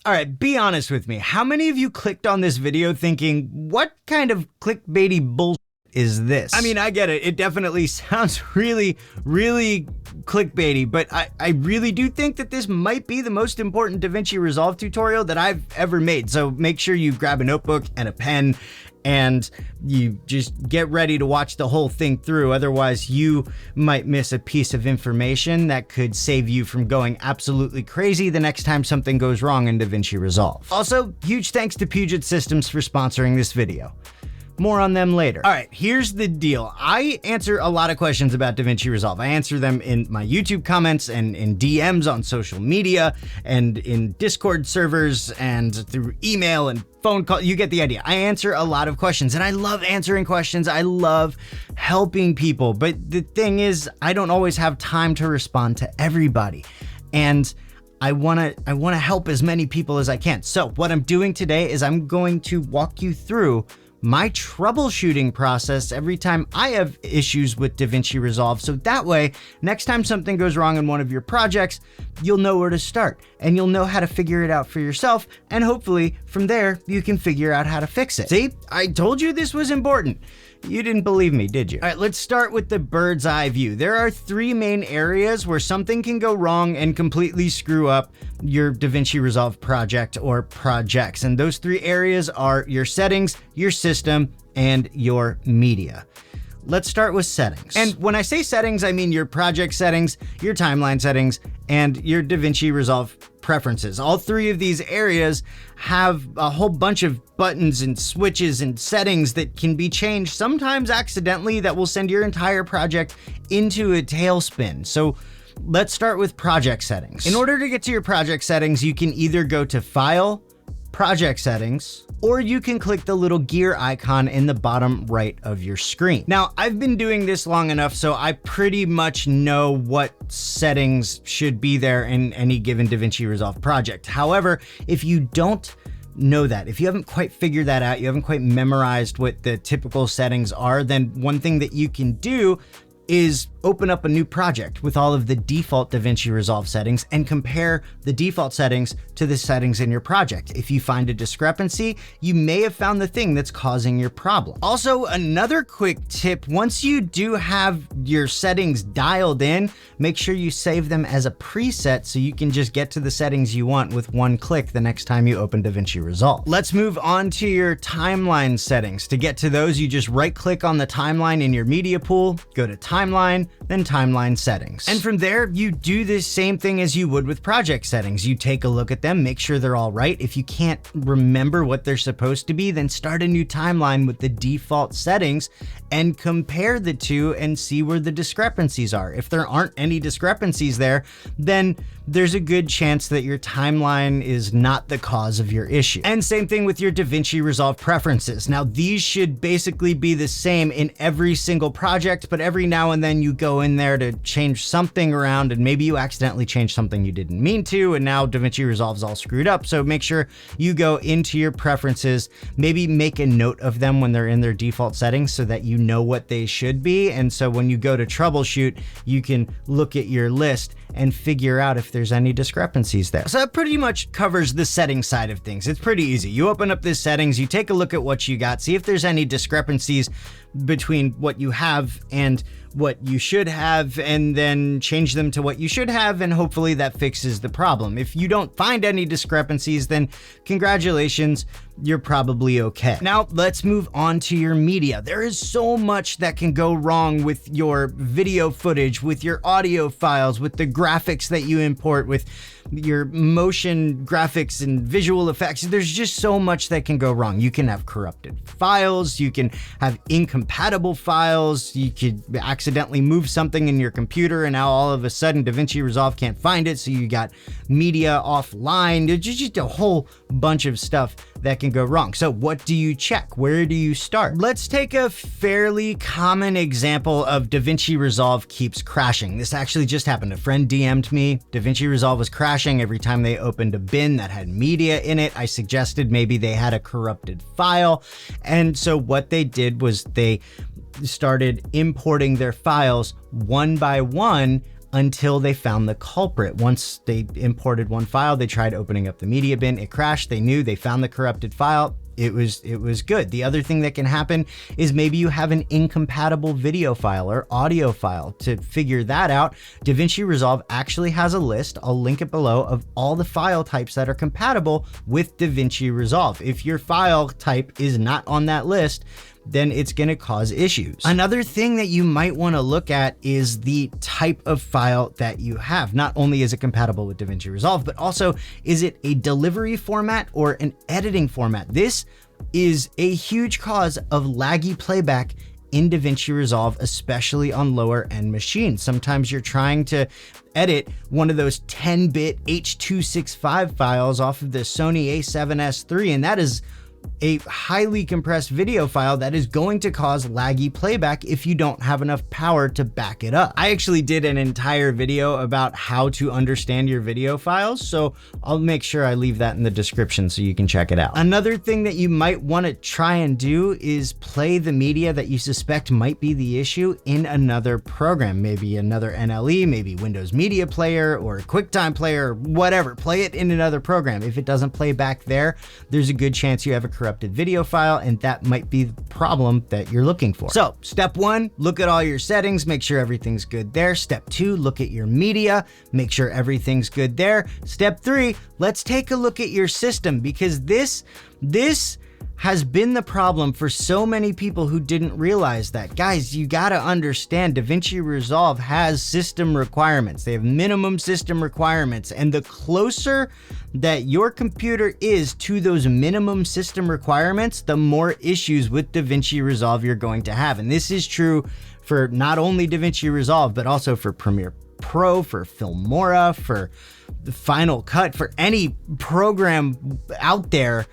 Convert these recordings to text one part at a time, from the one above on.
All right, be honest with me. How many of you clicked on this video thinking, what kind of clickbaity bullshit is this? I mean, I get it. It definitely sounds really clickbaity, but I really do think that this might be the most important Davinci Resolve tutorial that I've ever made. So make sure you grab a notebook and a pen and you just get ready to watch the whole thing through. Otherwise, you might miss a piece of information that could save you from going absolutely crazy the next time something goes wrong in Davinci Resolve. Also, huge thanks to Puget Systems for sponsoring this video. More on them later. All right, here's the deal. I answer a lot of questions about Davinci Resolve. I answer them in my YouTube comments and in DMs on social media and in Discord servers and through email and phone call. You get the idea. I answer a lot of questions and I love answering questions. I love helping people. But the thing is, I don't always have time to respond to everybody. And I wanna help as many people as I can. So what I'm doing today is I'm going to walk you through my troubleshooting process every time I have issues with Davinci Resolve. So that way, next time something goes wrong in one of your projects, you'll know where to start and you'll know how to figure it out for yourself. And hopefully from there, you can figure out how to fix it. See, I told you this was important. You didn't believe me, did you? All right, let's start with the bird's eye view. There are three main areas where something can go wrong and completely screw up your Davinci Resolve project or projects. And those three areas are your settings, your system, and your media. Let's start with settings. And when I say settings, I mean your project settings, your timeline settings, and your Davinci Resolve preferences. All three of these areas have a whole bunch of buttons and switches and settings that can be changed, sometimes accidentally, that will send your entire project into a tailspin. So let's start with project settings. In order to get to your project settings, you can either go to File, Project Settings, or you can click the little gear icon in the bottom right of your screen. Now, I've been doing this long enough, so I pretty much know what settings should be there in any given Davinci Resolve project. However, if you don't know that, if you haven't quite figured that out, you haven't quite memorized what the typical settings are, then one thing that you can do is open up a new project with all of the default Davinci Resolve settings and compare the default settings to the settings in your project. If you find a discrepancy, you may have found the thing that's causing your problem. Also, another quick tip, once you do have your settings dialed in, make sure you save them as a preset so you can just get to the settings you want with one click the next time you open Davinci Resolve. Let's move on to your timeline settings. To get to those, you just right click on the timeline in your media pool, go to timeline, then timeline settings. And from there, you do the same thing as you would with project settings. You take a look at them, make sure they're all right. If you can't remember what they're supposed to be, then start a new timeline with the default settings and compare the two and see where the discrepancies are. If there aren't any discrepancies there, then there's a good chance that your timeline is not the cause of your issue. And same thing with your Davinci Resolve preferences. Now, these should basically be the same in every single project, but every now and then you go in there to change something around and maybe you accidentally change something you didn't mean to, and now Davinci Resolve's all screwed up. So make sure you go into your preferences, maybe make a note of them when they're in their default settings so that you know what they should be. And so when you go to troubleshoot, you can look at your list and figure out if there's any discrepancies there. So that pretty much covers the settings side of things. It's pretty easy. You open up this settings, you take a look at what you got, see if there's any discrepancies between what you have and what you should have, and then change them to what you should have, and hopefully that fixes the problem. If you don't find any discrepancies, then congratulations, you're probably okay. Now let's move on to your media. There is so much that can go wrong with your video footage, with your audio files, with the graphics that you import, with your motion graphics and visual effects. There's just so much that can go wrong. You can have corrupted files, you can have incompatible files, you could accidentally move something in your computer and now all of a sudden Davinci Resolve can't find it, so you got media offline. There's just a whole bunch of stuff that can go wrong. So what do you check? Where do you start? Let's take a fairly common example of Davinci Resolve keeps crashing. This actually just happened. A friend DM'd me. Davinci Resolve was crashing every time they opened a bin that had media in it. I suggested maybe they had a corrupted file. And so what they did was they started importing their files one by one until they found the culprit. Once they imported one file, they tried opening up the media bin, it crashed, they knew, they found the corrupted file. It was good. The other thing that can happen is maybe you have an incompatible video file or audio file. To figure that out, Davinci Resolve actually has a list, I'll link it below, of all the file types that are compatible with Davinci Resolve. If your file type is not on that list, then it's going to cause issues. Another thing that you might want to look at is the type of file that you have. Not only is it compatible with Davinci Resolve, but also is it a delivery format or an editing format? This is a huge cause of laggy playback in Davinci Resolve, especially on lower end machines. Sometimes you're trying to edit one of those 10-bit H.265 files off of the Sony a7S III, and that is a highly compressed video file that is going to cause laggy playback if you don't have enough power to back it up. I actually did an entire video about how to understand your video files, so I'll make sure I leave that in the description so you can check it out. Another thing that you might want to try and do is play the media that you suspect might be the issue in another program, maybe another NLE, maybe Windows Media Player or QuickTime Player, whatever. Play it in another program. If it doesn't play back there, there's a good chance you have a corrupted video file, and that might be the problem that you're looking for. So step 1, look at all your settings, make sure everything's good there. Step 2, look at your media, make sure everything's good there. Step 3, let's take a look at your system, because this has been the problem for so many people who didn't realize that. Guys, you gotta understand, Davinci Resolve has system requirements. They have minimum system requirements, and the closer that your computer is to those minimum system requirements, the more issues with Davinci Resolve you're going to have. And this is true for not only Davinci Resolve, but also for Premiere Pro, for Filmora, for the Final Cut, for any program out there.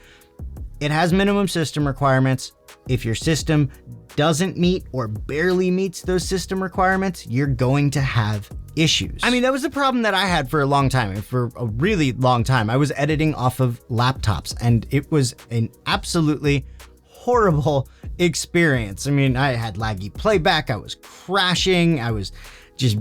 It has minimum system requirements. If your system doesn't meet or barely meets those system requirements, you're going to have issues. I mean, that was the problem that I had for a long time. And for a really long time, I was editing off of laptops, and it was an absolutely horrible experience. I mean, I had laggy playback, I was crashing, I was just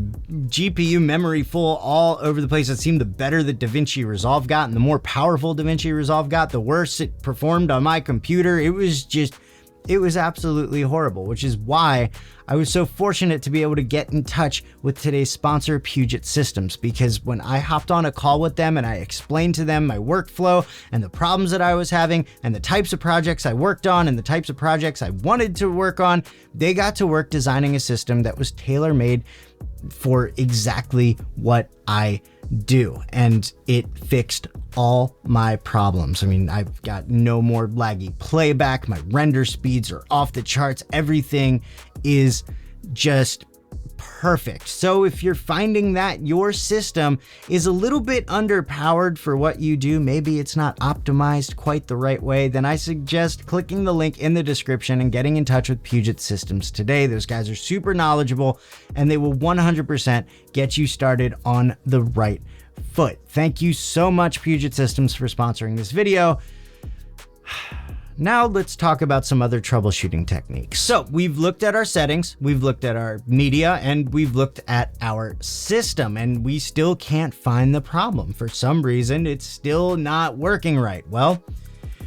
GPU memory full all over the place. It seemed the better that Davinci Resolve got and the more powerful Davinci Resolve got, the worse it performed on my computer. It was absolutely horrible, which is why I was so fortunate to be able to get in touch with today's sponsor, Puget Systems, because when I hopped on a call with them and I explained to them my workflow and the problems that I was having and the types of projects I worked on and the types of projects I wanted to work on, they got to work designing a system that was tailor-made for exactly what I do, and it fixed all my problems. I mean, I've got no more laggy playback, my render speeds are off the charts, everything is just perfect. So if you're finding that your system is a little bit underpowered for what you do, maybe it's not optimized quite the right way, then I suggest clicking the link in the description and getting in touch with Puget Systems today. Those guys are super knowledgeable, and they will 100% get you started on the right foot. Thank you so much, Puget Systems, for sponsoring this video. Now let's talk about some other troubleshooting techniques. So we've looked at our settings, we've looked at our media, and we've looked at our system, and we still can't find the problem. For some reason, it's still not working right. Well,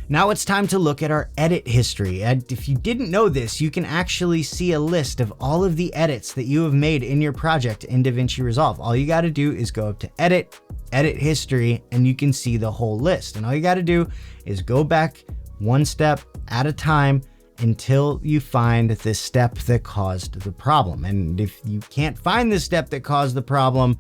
now it's time to look at our edit history. And if you didn't know this, you can actually see a list of all of the edits that you have made in your project in Davinci Resolve. All you got to do is go up to edit history, and you can see the whole list. And all you got to do is go back one step at a time until you find the step that caused the problem. And if you can't find the step that caused the problem,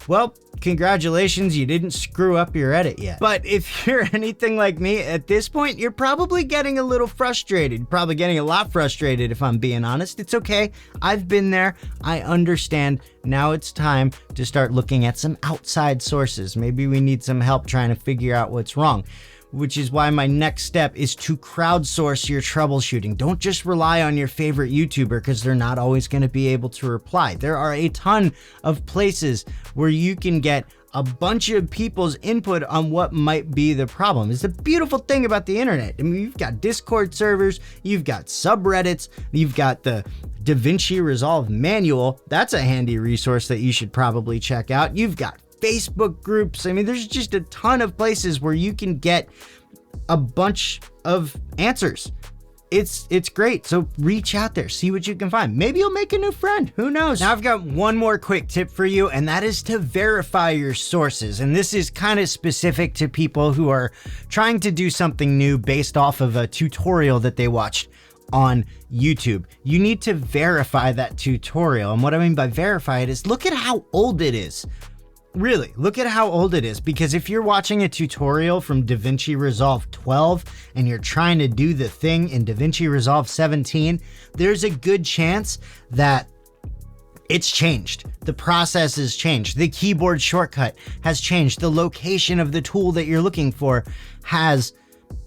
well, congratulations, you didn't screw up your edit yet. But if you're anything like me at this point, you're probably getting a little frustrated, probably getting a lot frustrated if I'm being honest. It's okay, I've been there, I understand. Now it's time to start looking at some outside sources. Maybe we need some help trying to figure out what's wrong, which is why my next step is to crowdsource your troubleshooting. Don't just rely on your favorite YouTuber, because they're not always going to be able to reply. There are a ton of places where you can get a bunch of people's input on what might be the problem. It's the beautiful thing about the internet. I mean, you've got Discord servers, you've got subreddits, you've got the Davinci Resolve manual. That's a handy resource that you should probably check out. You've got Facebook groups. I mean, there's just a ton of places where you can get a bunch of answers. It's great. So reach out there, see what you can find. Maybe you'll make a new friend. Who knows? Now I've got one more quick tip for you, and that is to verify your sources. And this is kind of specific to people who are trying to do something new based off of a tutorial that they watched on YouTube. You need to verify that tutorial. And what I mean by verify it is look at how old it is. Really, look at how old it is, because if you're watching a tutorial from Davinci Resolve 12 and you're trying to do the thing in Davinci Resolve 17, there's a good chance that it's changed. The process has changed. The keyboard shortcut has changed. The location of the tool that you're looking for has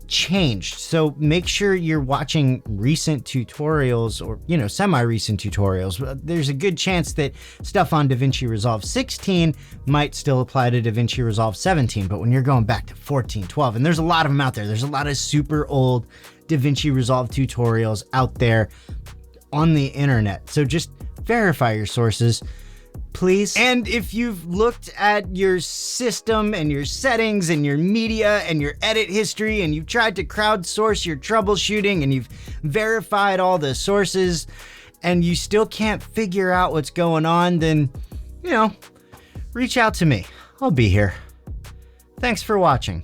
changed. So make sure you're watching recent tutorials or, semi-recent tutorials. There's a good chance that stuff on Davinci Resolve 16 might still apply to Davinci Resolve 17, but when you're going back to 14, 12, and there's a lot of them out there. There's a lot of super old Davinci Resolve tutorials out there on the internet. So just verify your sources, please. And if you've looked at your system and your settings and your media and your edit history and you've tried to crowdsource your troubleshooting and you've verified all the sources and you still can't figure out what's going on, then, reach out to me. I'll be here. Thanks for watching.